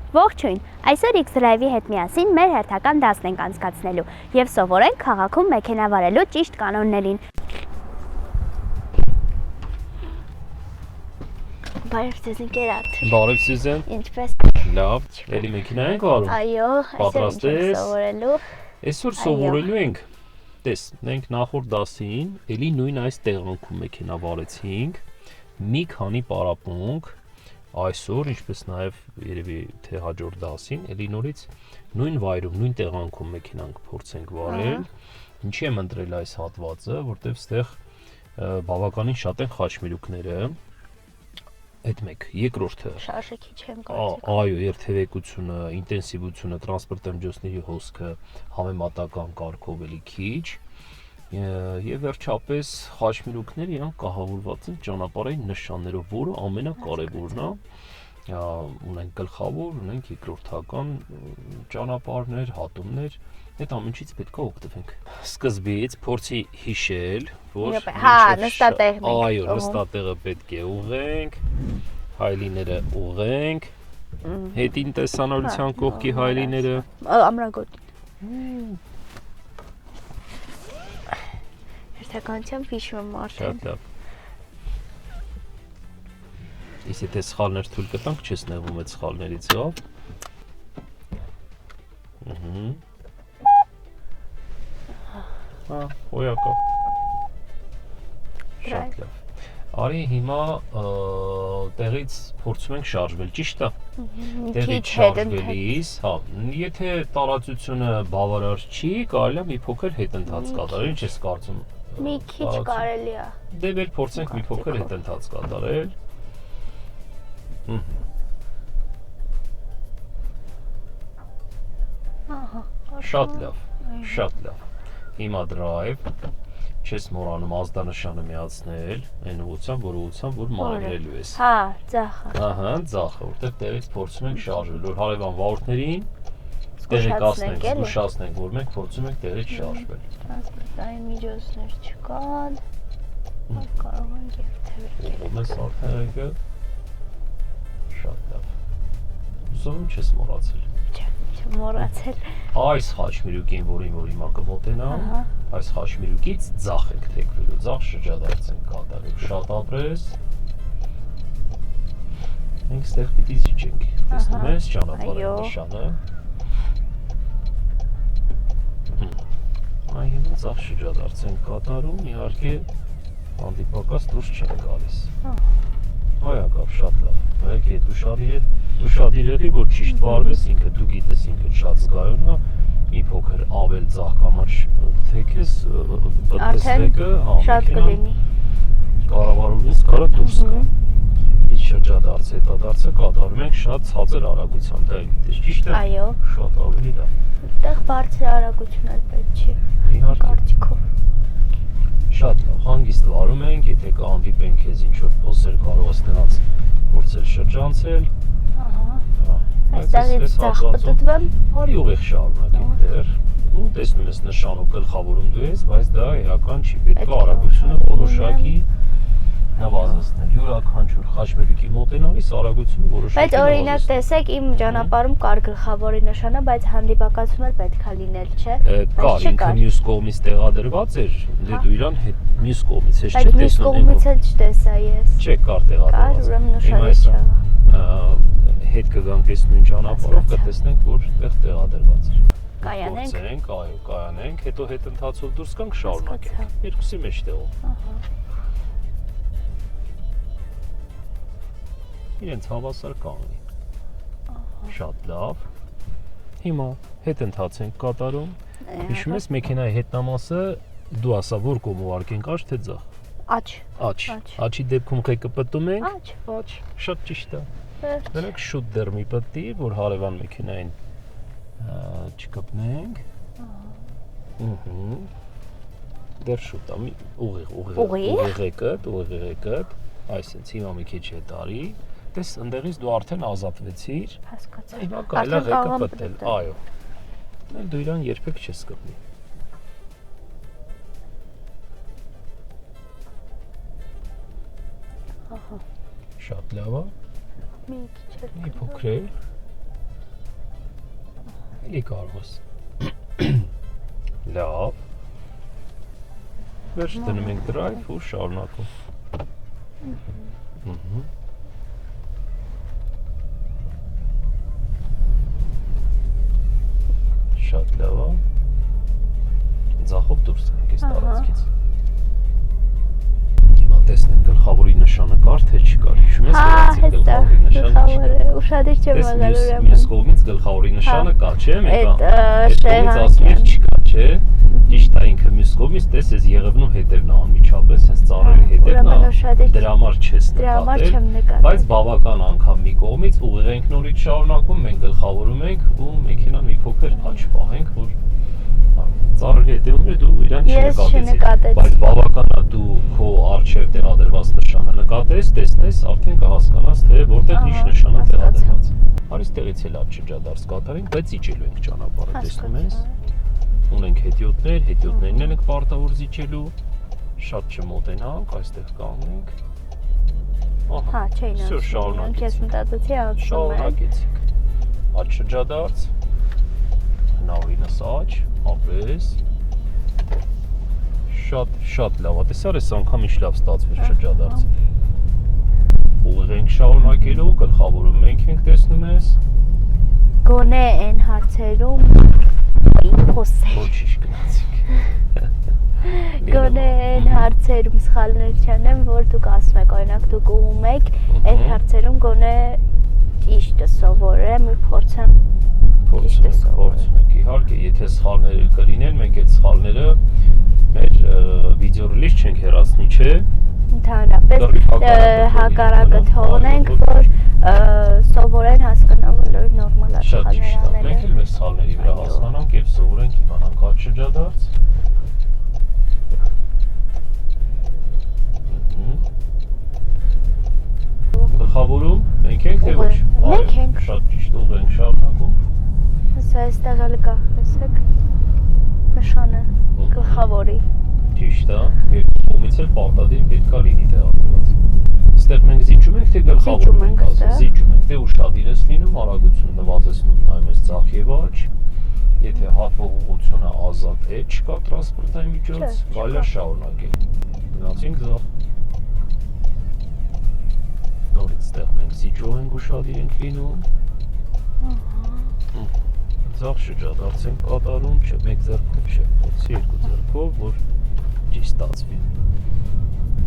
Ողջույն, այսօր X-Drive-ի հետ միասին մեր հերթական դասն ենք անցկացնելու և սովորենք քաղաքում մեքենա վարելու ճիշտ կանոններին։ Բարև ձեզ ընկերատ։ Բարև Սյուզեն։ Ինչպես։ Լավ, էլի մեքենա ենք վարում։ Այո, այսօր ենք սովորելու։ Այսօր սովորելու ենք։ Տես, մենք նախորդ դասին էլի նույն այս տեղանքում մեքենա վարեցինք, մի քանի պարապմունք։ Այսօր, ինչպես նաև երևի թե հաջորդ դասին, էլի նորից նույն վայրում, նույն տեղանքում մեքենան կփորձենք վարել։ Ինչի եմ ընտրել այս հատվածը, որտեղ ստեղ բավականին շատ են խաչմերուկները։ Այդ մեկ, երկրորդը շարժը քիչ եմ կարծիք։ Այո, երթևեկությունը, ինտենսիվությունը, տրանսպորտ միջոցների հոսքը համեմատական կարգով էլի քիչ։ Եվ վերջապես խաչմերուկները իրանք կահավորված են ճանապարհային նշաններով, որը ամենակարևորն է։ Ունենք գլխավոր, ունենք երկրորդական ճանապարհներ, հատումներ, այդ ամենից պետք է օգտվենք։ Սկզբից փորձի հիշել, որ նստատեղն ենք։ Այո, նստատեղը պետք է ուղղենք, հայլիները ուղղենք, հետին տեսանելիության կողքի հայլիները ամրագոտին։ Հերթականությամբ հիշում եմ արդեն։ Շատ լավ։ Իսկ եթե սխալներ թույլ կտանք, չես նեղվում այդ սխալներից, լավ։ Հոյակա։ Շատ լավ։ Արի հիմա տեղից փորձում ենք շարժվել, ճիշտ է։ Տեղից շարժվելիս, եթե տարածությունը բավարար չի, կարելի է մի փոքր հետընթաց կատարել, ինչ ես կարծում։ Մի քիչ կարելի է։ Դե վեր փորձենք մի փոքր հետընթաց կատարել։ Շատ լավ, շատ լավ։ Հիմա drive, չես մոռանում ազդանշանը միացնել, այն ուղղությամբ, որ մանրելու ես։ Հա, ձախը։ Ահա, ձախը, որտեղ տեղից փորձում ենք շարժվել, որ հարևան վարորդներին տեղեկացնենք, զգուշացնենք, որ մենք փորձում ենք տեղից շարժվել։ Տրանսպորտային միջոցներ չկան, կարող են երթևեկել։ Ո՞ւմ ես արդյունքը։ Շատ լավ։ Ուսում չես մոռացել։ Չեմ մոռացել։ Այս խաչմերուկին, որին որ հիմա կմոտենամ, այս խաչմերուկից ձախ ենք թեքվելու, ձախ շրջադարձ ենք կատարելու։ Շատ ապրես։ Մենք ստեղ պիտի զիջենք։ Տեսնում ես ճանապարհի նշանը։ Այո, ձախ շրջադարձ ենք կատարում, իհարկե հանդիպակաց դուրս չենք գալիս։ Այակավ շատ լավ։ Մեկ հետ ուշադիր եղի, որ ճիշտ վարվես, ինքը դու գիտես, ինքը շատ զգայուն է, մի փոքր ավել ձախ կամաչ թեքես, բտվեկը, շատ կլինի։ Կառավարությունից կարա դուրս գա։ Իսկ շրջադարձ հետադարձը կատարում ենք շատ ցածր արագությամբ, դա գիտես, ճիշտ է։ Այո։ Շատ ավելի լավ։ Այդտեղ բարձր արագություն էլ պետք չի։ Իհարկե։ Կարծիքով։ Շատ լավ, հանգիստ վարում ենք, եթե կհանդիպենք քեզ ինչ-որ փոսեր կարող ես նրանց փորձել շրջանցել։ Այստեղից ձախ պտտվեմ։ Արի ուղիղ շարունակենք դեռ։ Ու տեսնում ես նշանով գլխավորում դու ես, բայց դա էական չի, պետք է արագությունը որոշակի նվազեցնել։ Յուրաքանչյուր խաչմերուկի մոտենալիս արագությունը որոշակի Բայց օրինակ տեսեք, իմ ճանապարհում կար գլխավորի նշանը, բայց հանդիպակացում էլ պետք է լինել, չէ։ Կար, ինքը մյուս կողմից տեղադրված էր, դե դու իրան հետ մյուս կողմից ես չէ տեսնում։ Բայց մյուս կողմից էլ չտեսա ես։ Չէ, կար տեղադրված։ Կար, ուրեմն նշանը չա։ Հետ կգանք այս նույն ճանապարհով կտեսնենք, որ այդտեղ տեղադրված էր։ Կայանենք։ Փորձենք, այո, կայանենք, հետո հետընթացով դուրս գանք շարունակենք։ Երկուսի մեջտեղով։ Իրենց հավասար կանգնի։ Շատ լավ։ Հիմա հետընթաց ենք կատարում։ Հիշում ես մեքենայի հետնամասը դու ասա որ կողմ ուղարկենք, աջ թե ձախ։ Աջ։ Աջի դեպքում ղեկը պտտում ենք։ Աջ։ Շատ ճիշտ է։ Դրանք շուտ դեռ մի պտտի, որ հարևան մեքենային չկպնենք։ Դեռ շուտ է, ուղիղ ղեկը, այսինքն հիմա մի քիչ հետ արի։ Տես, ընդեղից դու արդեն ազատվեցիր։ Հասկացա։ Հիմա կարելի է ղեկը պտտել, այո։ Դու իրան երբեք չես կպնի։ Շատ լավ է։ Մի քիչ էլ Մի փոքր։ Էլի կարող ես։ Լավ։ Վերջ դնում ենք drive ու շարունակում։ Շատ լավ է։ Ձախով դուրս ենք այս տարածքից։ Հիմա տեսնենք գլխավորի նշանը կար թե չկար։ Հիշում ես դրանցի գլխավորի նշանը։ Ուշադիր չեմ եղել ուրեմն։ Մյուս կողմից գլխավորի նշանը կա, չէ՞, մեկ Այդ կողմից ասում ես չկա, չէ՞։ Ճիշտ է, ինքը մյուս կողմից տես ես եղևնու հետևն է անմիջապես, հենց ծառերի հետևն է։ Դրա համար չես նկատել։ Բայց բավական անգամ մի կողմից ուղիղ ենք նորից շարունակում, մենք գլխավորում ենք ու մեքենան մի փոքր աջ պահենք, որ ծառերի հետևում է դու իրան չնկատեցի, բայց բավական է դու քո առջև տեղադրված նշանը նկատես, տեսնես, արդեն կհասկանաս, թե որտեղ ինչ նշան է տեղադրված։ Արից տեղից էլ աջ շրջադարձ կատարենք, բայց իջելու ենք ճանապարհը, տեսնում ես։ Ունենք հետիոտներ, հետիոտներն ենք պարտավոր զիջելու, շատ չմոտենանք, այստեղ կանգնենք։ Հա, չէին ասում, ես մտածեցի ասում եմ։ Շարունակեցինք։ Աջ շրջադարձ, հնարինս աջ, ապես, շատ լավ է, տեսար ես անգամ ինչ լավ ստացվեց շրջադարձը։ Ուղիղ ենք շարունակելու, գլխավորում ենք տեսնում ես։ Գոնե են հարցերում խոսել։ Ոչինչ գնացինք։ Գոնե են հարցերում սխալներ չանեմ, որ դուք ասում եք, օրինակ դուք ուղում եք, այդ հարցերում գոնե ճիշտը սովորեմ ու փորձեմ փորձենք, իհարկե, եթե սխալներ կլինեն, մենք այդ սխալները մեր վիդեո ռիլիզ չենք հեռացնի, չէ՞։ Ընդհանրապես հակառակը թողնենք, որ սովորեն հասկանան, որ նորմալ է սխալներ անել։ Մենք էլ մեր սխալների վրա հասկանանք եւ սովորենք իմանանք աջ շրջադարձ։ Գլխավորում մենք ենք թե ոչ։ Մենք ենք։ Շատ ճիշտ ուղ ենք շարունակում։ Հեսա այստեղ էլ կա, տեսեք, նշանը գլխավորի։ Ճիշտ է, երկու կողմից էլ պարտադիր պետք է լինի տեղադրված։ Այստեղ մենք զիջում ենք թե գլխավորում ենք, զիջում ենք, թե ուշադիր ես լինում, արագություն նվազեցնում նայում ես ձախ եւ աջ։ Եթե հատվող ուղղությունը ազատ է, չկա տրանսպորտային միջոց, կարելի է շարունակել։ Գնացինք ձախ։ Նորից ստեղ մենք զիջող ենք, ուշադիր ենք լինում։ Ձախ շրջադարձ ենք կատարում, չէ, մեկ ձեռքով չէ, փորձի երկու ձեռքով, որ ճիշտ ստացվի։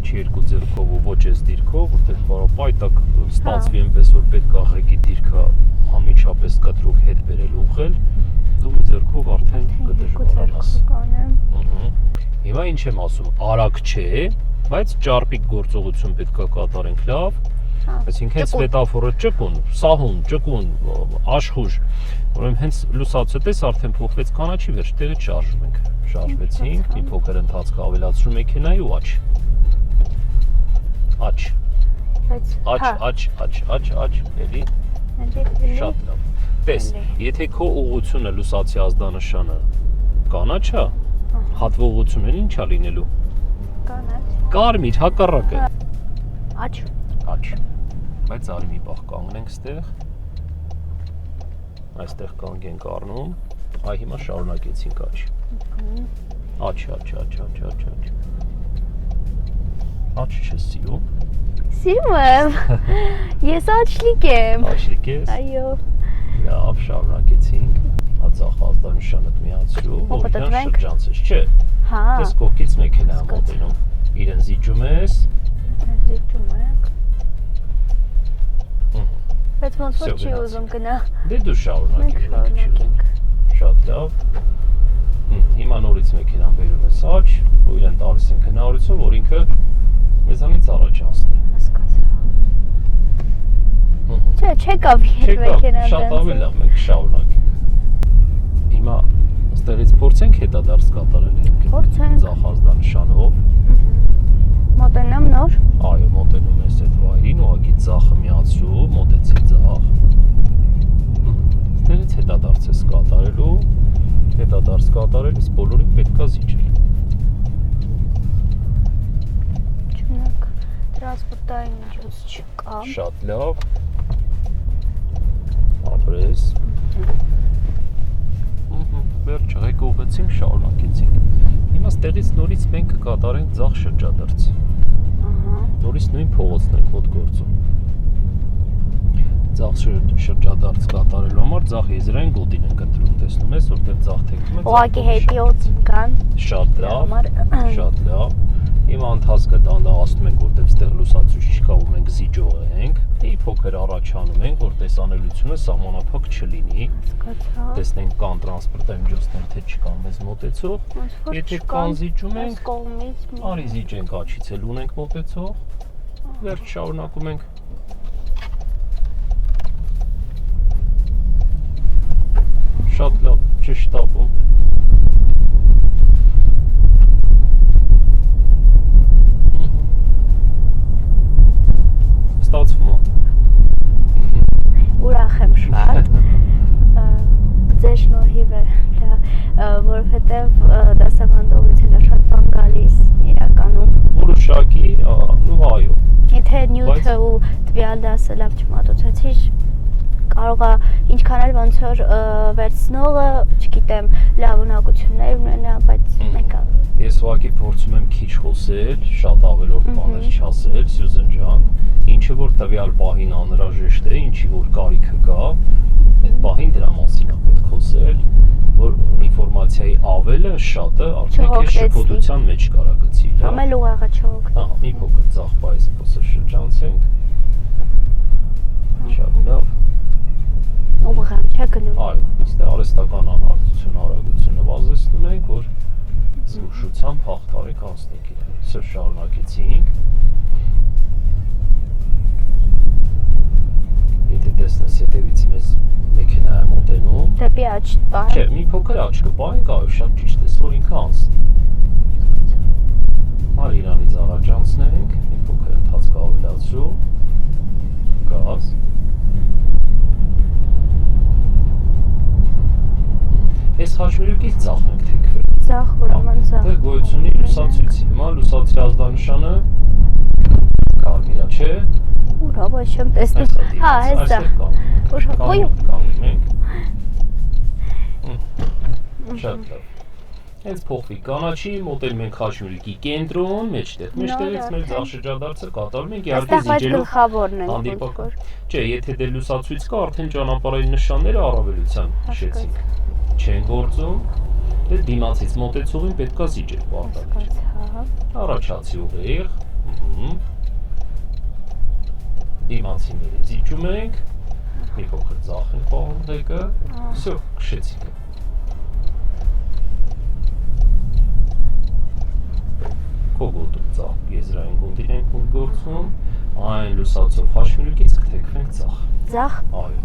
Չի երկու ձեռքով ու ոչ այս դիրքով, որտեղ կարող պայտակ ստացվի այնպես, որ պետք է աղեկի դիրքը անմիջապես կտրուկ հետ բերել ուղղել, դու մի ձեռքով արդեն կդժվարանաս։ Հիմա ինչ եմ ասում, արագ չէ, բայց ճարպիկ գործողություն պետք է կատարենք լավ։ Այսինքն հենց մետաֆորը ճկուն, սահուն, ճկուն, աշխուժ, ուրեմն հենց լուսացուց արդեն փոխվեց կանաչի վերջ, տեղից շարժում ենք։ Շարժվեցինք, մի փոքր ընթացք ավելացրու մեքենայի ու աջ։ Աջ, էլի։ Շատ լավ։ Տես, եթե քո ուղղությունը լուսացի ազդանշանը կանաչ է, հատվող ուղղությունը ի՞նչ է լինելու։ Կանաչ։ Կարմիր, հակառակը։ Աջ։ Բայց արի մի պահ կանգնենք ստեղ։ Այստեղ կանգնենք առնում։ Այ հիմա շարունակեցինք աջ։ Աջ։ Աջ չես սիրում։ Սիրում եմ։ Ես աչլիկ եմ։ Աչլիկ ես։ Այո։ Լավ, շարունակեցինք։ Ձախ ազդանշանը միացրու, որ իրան շրջանցես, չէ։ Հա։ Դες կողքից մեքենա մոտենում։ Իրեն զիջում ես։ Զիջում եք։ Բայց ոնց որ չի ուզում գնա։ Դե դու շարունակենք։ Շատ լավ։ Հիմա նորից մեքենան բերում ես աջ, ու իրեն տալիս ենք հնարավորություն, որ ինքը մեզանից առաջ անցնի։ Հասկացա։ Չէ, չեկավ իդ մեքենան։ Շատ ավելի լավ, մենք շարունակենք։ Հիմա ստեղից փորձենք հետադարձ կատարել ենք։ Փորձենք։ Ձախ ազդանշանով։ Մոտենամ նոր։ Այո, մոտենում ես այդ վայրին, ուղղակի ձախը միացրու, մոտեցի ձախ։ Ստեղից հետադարձ ես կատարելու։ Հետադարձ կատարելիս բոլորին պետք է զիջել։ Չունեք տրանսպորտային միջոց չկա։ Շատ լավ։ Ապրես։ տվեցինք, շարունակեցինք։ Հիմա ստեղից նորից մենք կկատարենք ձախ շրջադարձ։ Նորից նույն փողոցն ենք մոտ գործում։ Ձախ շրջադարձ կատարելու համար ձախ եզրային գոտին ենք ընտրում, տեսնում ես, որտեղ ձախ թեքվում է։ Ուղղակի հետիոց կան։ Շատ լավ, շատ լավ։ Հիմա ընթացքը դանդաղացնում ենք, որտեղ ստեղ լուսացույց չկա ու մենք զիջող ենք։ Մի փոքր առաջանում ենք, որ տեսանելիությունը սահմանափակ չլինի։ Տեսնենք կան տրանսպորտային միջոցներ, թե չկան մեզ մոտեցող։ Եթե կան զիջում ենք, արի զիջենք աչից էլ ունենք մոտեցող։ Վերջ շարունակում ենք։ Շատ լավ, չշտապում։ Ստացվում է։ Ուրախ եմ շատ։ Ձեր շնորհիվ է դա, որովհետև դասավանդողությունը շատ բան գալիս իրականում։ Որոշակի, ու այո։ Եթե նյութը ու տվյալ դասը լավ չմատուցեցիր, կարող է ինչքան էլ ոնց որ վերցնողը, չգիտեմ, լավ ունակություններ ունենա, բայց մեկը Ես ուղղակի փորձում եմ քիչ խոսել, շատ ավելորդ բաներ չասել, Սյուզան ջան, ինչը որ տվյալ պահին անհրաժեշտ է, ինչի որ կարիքը կա, այդ պահին դրա մասին է պետք խոսել, որ ինֆորմացիայի ավելը շատը արդեն քեզ շփոթության մեջ կարա գցի, լավ։ ամել ուղեղը չհոգնի։ Ահա, մի փոքր ձախ պայս շրջանցենք։ Շատ լավ։ Ուղղը չէ գնում։ Այո, այստեղ արհեստական անհարթություն, արագություն նվազեցնում ենք, որ զգուշությամբ հաղթարեք անցնենք իրեն։ Սա շարունակեցինք։ Եթե տեսնես հետևից մեզ մեքենա է մոտենում, Դեպի աջ պահ։ չէ, մի փոքր աչք կպահենք, այո, շատ ճիշտ է, որ ինքը անցնի։ Արի իրանից առաջ անցնենք, մի փոքր ընթացք ավելացրու, գազ։ Այս խաչմերուկից ձախն ենք թեքվել։ Ձախ, ուրեմն ձախ։ Դե գոյություն ունի լուսացույցի։ Հիմա լուսացի ազդանշանը կարմիր է, չէ։ Ուրա, ոչ չեմ տեսնում։ Հա, հեսա։ Ուրա, կանում ենք։ Շատ լավ։ Հենց փոխվի կանաչի, մոտենում ենք խաչմերուկի կենտրոն, մեջտեղից մեր ձախ շրջադարձը կատարում ենք, իհարկե զիջելով հանդիպակ։ Չէ, եթե դե լուսացույց կա, արդեն ճանապարհային նշանները առավելության հիշեցինք։ Չեն գործում, դե դիմացից մոտեցողին պետքա զիջել պարտադիր։ Առաջացի ուղիղ, դիմացիների զիջում ենք, մի փոքր ձախ ենք պահում ղեկը, վсё, քշեցինք։ Կողոտում ձախ եզրային գոտին ենք գործում, այն լուսացով խաչմերուկից կթեքվենք ձախ։ Ձախ։ Այո։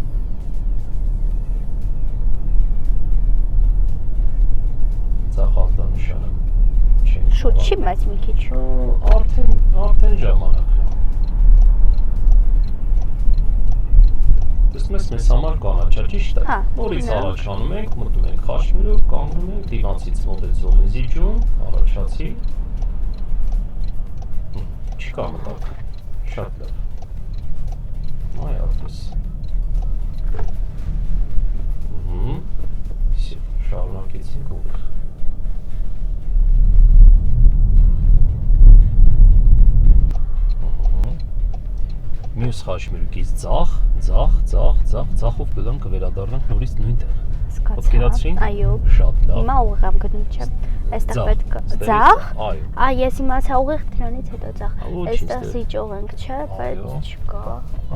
Ձախ ազդանշանը չենք։ Շուտ չի, բայց մի քիչ։ Արդեն ժամանակն է։ Տեսնում ես մեզ համար կանաչա, ճիշտ է։ Նորից առաջանում ենք, մտնում ենք խաչմերուկ, կանգնում ենք, դիմացից մոտեցողին զիջում, առաջացի։ Չկա մտակ, շատ լավ։ Այ արդես։ Շարունակեցինք ուղիղ։ Մյուս խաչմերուկից ձախով կգանք կվերադառնանք նորից նույն տեղ։ Պատկերացրինք։ Այո։ Շատ լավ։ Հիմա ուղիղ եմ գնում, չէ։ Այստեղ պետք է ձախ։ Այո։ Ես իմացա ուղիղ, դրանից հետո ձախ։ Այստեղ զիջող ենք, չէ, բայց չկա։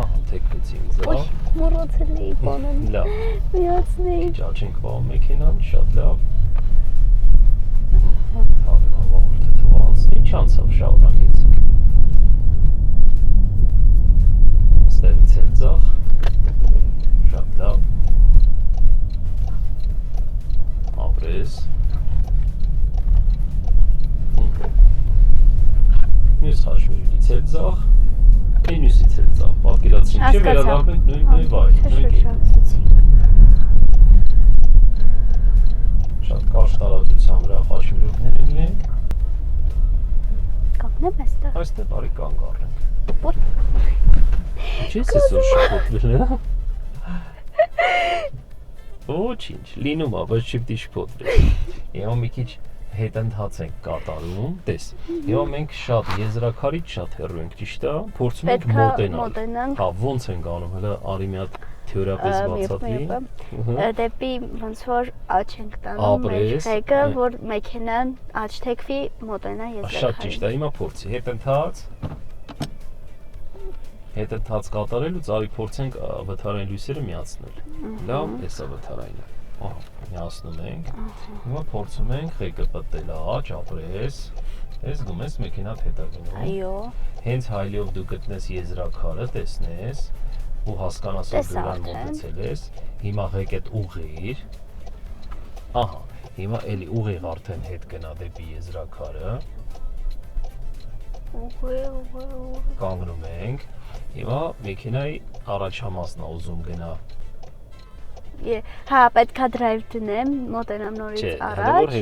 Ահա, թեքվեցինք ձախ։ Մոռացել էի բանը։ Լավ։ Միացնեի։ Ճաճ ենք պահում մեքենան, շատ լավ։ Հավանորդը թող անցնի, չանցավ, շարունակեցինք։ Ստեղից էլ ձախ, շատ լավ, ապրես, մյուս խաչմերուկից էլ ձախ, մյուսից էլ ձախ, պատկերացրինք, չէ, վերադառնանք նույն վայր, նույն կետ։ Շատ կարճ տարածության վրա խաչմերուկներ ունենք։ Կանգնեմ այստեղ։ Այստեղ բարի կանգ առնենք։ Ոչ։ Չես այսօր շփոթվել, հա։ Ոչինչ, լինում է, բայց չպետք է շփոթվի։ Եվ մի քիչ հետընթաց ենք կատարում, տես։ Եվ մենք շատ եզրակարից շատ հեռու ենք, ճիշտ է, փորձում ենք մոտենալ։ Հա, ոնց ենք անում, հələ արի մի հատ թեորիապես բացատրի։ Դեպի ոնց որ աչ ենք տանում մեր ղեկը, որ մեքենան աչ թեքվի մոտենա եզրակարին։ Շատ ճիշտ է, հիմա փորձի հետընթաց կատարելուց արի փորձենք վթարային լույսերը միացնել։ Լավ, էսա վթարայինը։ Ահա, միացնում ենք։ Հիմա փորձում ենք ղեկը պատել աչ, ապրես։ Ես գումես մեքենատ հետ է գնում։ Այո։ Հենց հայլիով դու գտնես եզրակարը, տեսնես ու հասկանաս որ դրան մոտեցել ես։ Հիմա ղեկդ ուղղիր։ Ահա, հիմա էլի ուղիղ արդեն հետ գնա դեպի եզրակարը։ Ուղիղ։ Կանգնում ենք։ Հիմա մեքենայի առաջամասն է ուզում գնա։ Հա, պետքա դրայվ դնեմ, մոտենամ նորից առաջ։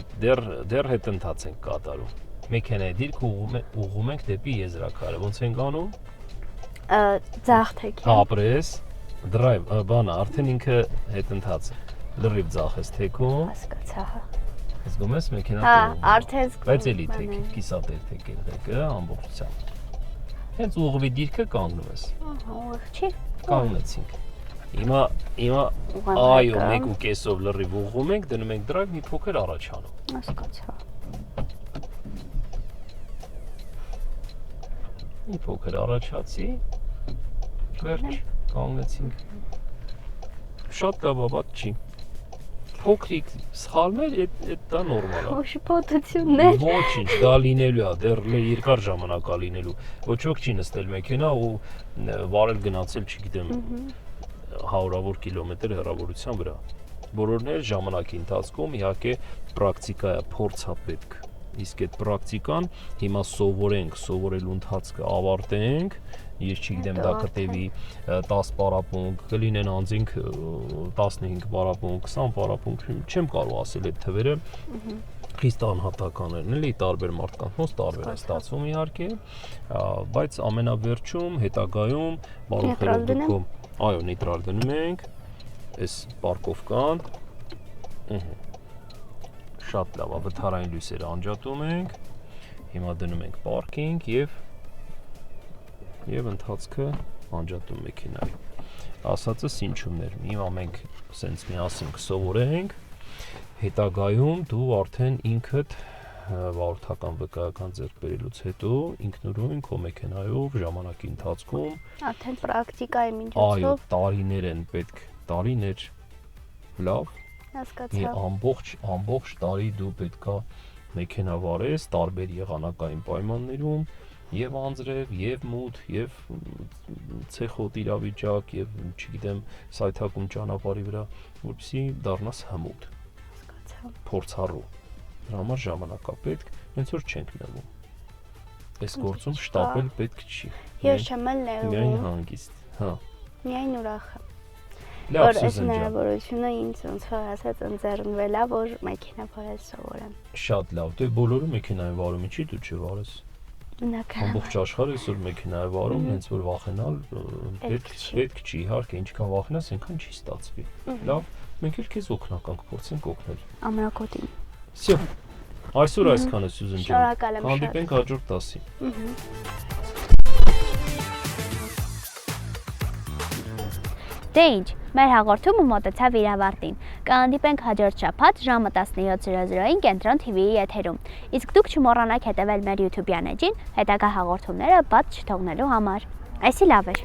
Դեռ հետընթաց ենք կատարում։ Մեքենայի դիրք ուղղում ենք դեպի եզրակարը։ Ոնց ենք անում։ Ձախ թեքեմ։ Ապրես, դրայվ, բանա, արդեն ինքը հետընթաց է։ Լրիվ ձախ ես թեքում։ Հասկացա, հա։ Զգում ես մեքենան։ Հա, արդեն զգում։ Բայց էլի թեք, կիսատեր թեկել ղեկը ամբողջությամբ։ Հենց ուղղվի դիրքը կանգնում ես։ Ահա, ուղիղ չի։ Կանգնեցինք։ Հիմա այո, 1.5-ով լրիվ ուղղում ենք, դնում ենք դրայվ մի փոքր առաջ անում։ Հասկացա։ Մի փոքր առաջացի։ Վերջ, կանգնեցինք։ Շատ լավ, բադ չի։ Փոքրիկ սխալներ, այդ դա նորմալ է։ Շփոթություններ։ Ոչինչ, դա լինելու է, դեռ երկար ժամանակ է լինելու։ Ոչ ոք չի նստել մեքենա ու վարել գնացել, չգիտեմ, 100-ավոր կիլոմետր հեռավորության վրա։ Բոլորն էլ ժամանակի ընթացքում իհարկե պրակտիկա է, փորձ է պետք։ Իսկ այդ պրակտիկան հիմա սովորելու ընթացքը ավարտենք, ես չգիտեմ դա կտևի 10 պարապմունք, կլինեն անձինք 15 պարապմունք, 20 պարապմունք, չեմ կարող ասել այդ թվերը, խիստ անհատական են, էլի տարբեր մարդկանց ոնց տարբեր է ստացվում իհարկե, բայց ամենավերջում հետագայում բարոյներով դուք այո, նեյտրալ դնում ենք, այս պարկովկան, շատ լավ, վթարային լույսերը անջատում ենք, հիմա դնում ենք պարկինգ եւ ընթացքը անջատում մեքենայի։ Ասածս ինչումներ, հիմա մենք սենց միասին կսովորենք, հետագայում դու արդեն ինքդ վարորդական վկայական ձեռք բերելուց հետո ինքնուրույն քո մեքենայով ժամանակի ընթացքում արդեն պրակտիկայի միջոցով այո, տարիներ են պետք, տարիներ, լավ, հասկացա։ ամբողջ տարի դու պետքա մեքենա վարես տարբեր եղանակային պայմաններում եւ անձրև, եւ մութ, եւ ցեխոտ իրավիճակ, եւ չգիտեմ, սայթակում ճանապարհի վրա, որպեսզի դառնաս հմուտ։ Հասկացա։ Փորձառու։ Դրա համար ժամանակ է պետք, հենց որ չենք նեղում։ Այս գործում շտապել պետք չի։ Ես չեմ նեղում։ Միայն հանգիստ, հա։ Միայն ուրախ։ Լավ, Որ այս Սուզան ջան։ հնարավորությունը ինձ ոնց որ ասած ընձեռնվել է, որ մեքենա վարել սովորեմ։ Շատ լավ, դե բոլորը մեքենայի վարում, ինչի դու չվարես։ Բնական։ Ամբողջ աշխարհը այսօր մեքենայի վարում, հենց որ վախենալ պետք չի, իհարկե, ինչքան վախենաս, այնքան չի ստացվի։ Լավ, մենք էլ քեզ օգնական կփորձենք օգնել։ Ամրակոտին։ Всё։ Այսօր այսքանը Սյուզան ջան։ Շնորհակալ եմ շատ։ Հանդիպենք հաջորդ դասին։ Դե ինչ, մեր հաղորդումը մոտեցավ իր ավարտին։ Կհանդիպենք հաջորդ շաբաթ ժամը 17:00-ին Կենտրոն TV-ի եթերում։ Իսկ դուք չմոռանաք հետևել մեր YouTube-յան էջին հետագա հաղորդումները բաց չթողնելու համար։ Այսի լավ էր։